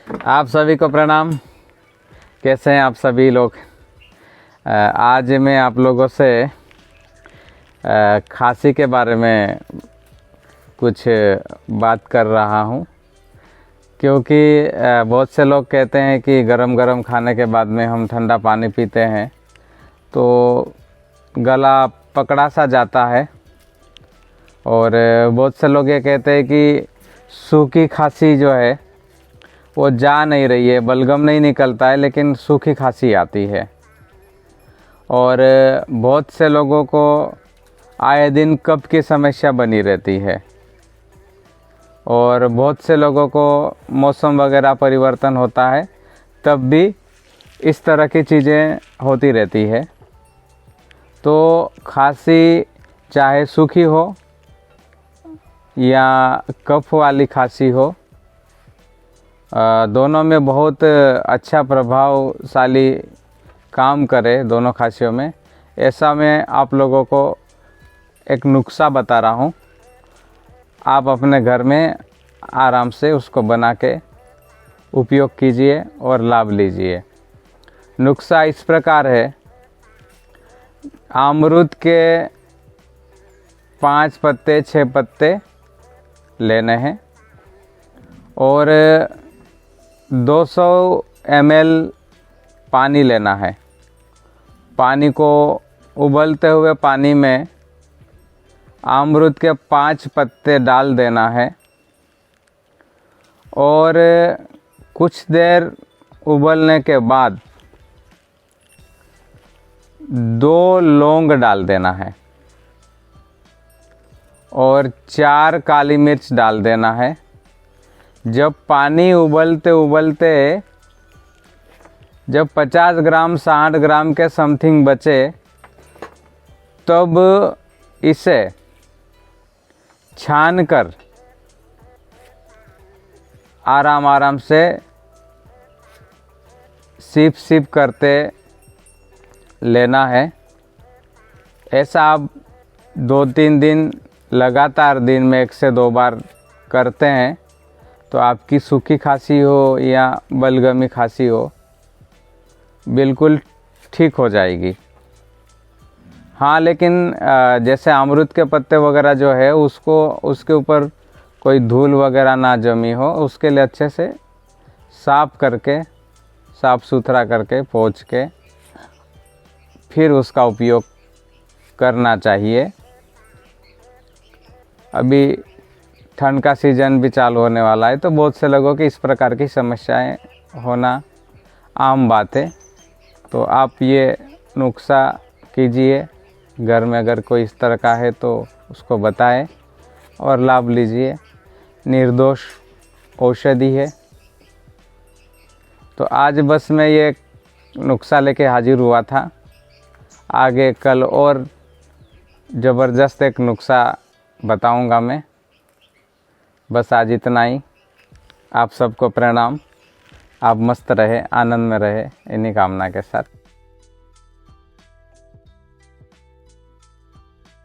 आप सभी को प्रणाम। कैसे हैं आप सभी लोग? आज मैं आप लोगों से खांसी के बारे में कुछ बात कर रहा हूं, क्योंकि बहुत से लोग कहते हैं कि गरम गरम खाने के बाद में हम ठंडा पानी पीते हैं तो गला पकड़ा सा जाता है। और बहुत से लोग ये कहते हैं कि सूखी खांसी जो है वो जा नहीं रही है, बलगम नहीं निकलता है, लेकिन सूखी खांसी आती है। और बहुत से लोगों को आए दिन कफ की समस्या बनी रहती है। और बहुत से लोगों को मौसम वगैरह परिवर्तन होता है तब भी इस तरह की चीज़ें होती रहती है। तो खांसी चाहे सूखी हो या कफ वाली खांसी हो, दोनों में बहुत अच्छा प्रभावशाली काम करे दोनों खांसियों में। ऐसा मैं आप लोगों को एक नुस्खा बता रहा हूँ। आप अपने घर में आराम से उसको बना के उपयोग कीजिए और लाभ लीजिए। नुस्खा इस प्रकार है। अमरूद के 5 पत्ते 6 पत्ते लेने हैं और 200 ml पानी लेना है। पानी को उबलते हुए पानी में अमरूद के 5 पत्ते डाल देना है और कुछ देर उबलने के बाद 2 लौंग डाल देना है और 4 काली मिर्च डाल देना है। जब पानी उबलते उबलते जब 50 ग्राम 60 ग्राम के समथिंग बचे तब इसे छानकर आराम से सिप सिप करते लेना है। ऐसा आप 2-3 दिन लगातार दिन में 1 से 2 बार करते हैं तो आपकी सूखी खांसी हो या बलगमी खांसी हो बिल्कुल ठीक हो जाएगी। हाँ, लेकिन जैसे अमरूद के पत्ते वगैरह जो है उसको उसके ऊपर कोई धूल वगैरह ना जमी हो, उसके लिए अच्छे से साफ़ सुथरा करके पोंछ के फिर उसका उपयोग करना चाहिए। अभी ठंड का सीज़न भी चालू होने वाला है तो बहुत से लोगों की इस प्रकार की समस्याएं होना आम बात है। तो आप ये नुस्खा कीजिए घर में। अगर कोई इस तरह का है तो उसको बताएं और लाभ लीजिए। निर्दोष औषधि है। तो आज बस मैं ये नुस्खा लेके हाजिर हुआ था। आगे कल और ज़बरदस्त एक नुस्खा बताऊंगा मैं। बस आज इतना ही। आप सबको प्रणाम। आप मस्त रहे, आनंद में रहे, इन्हीं कामना के साथ।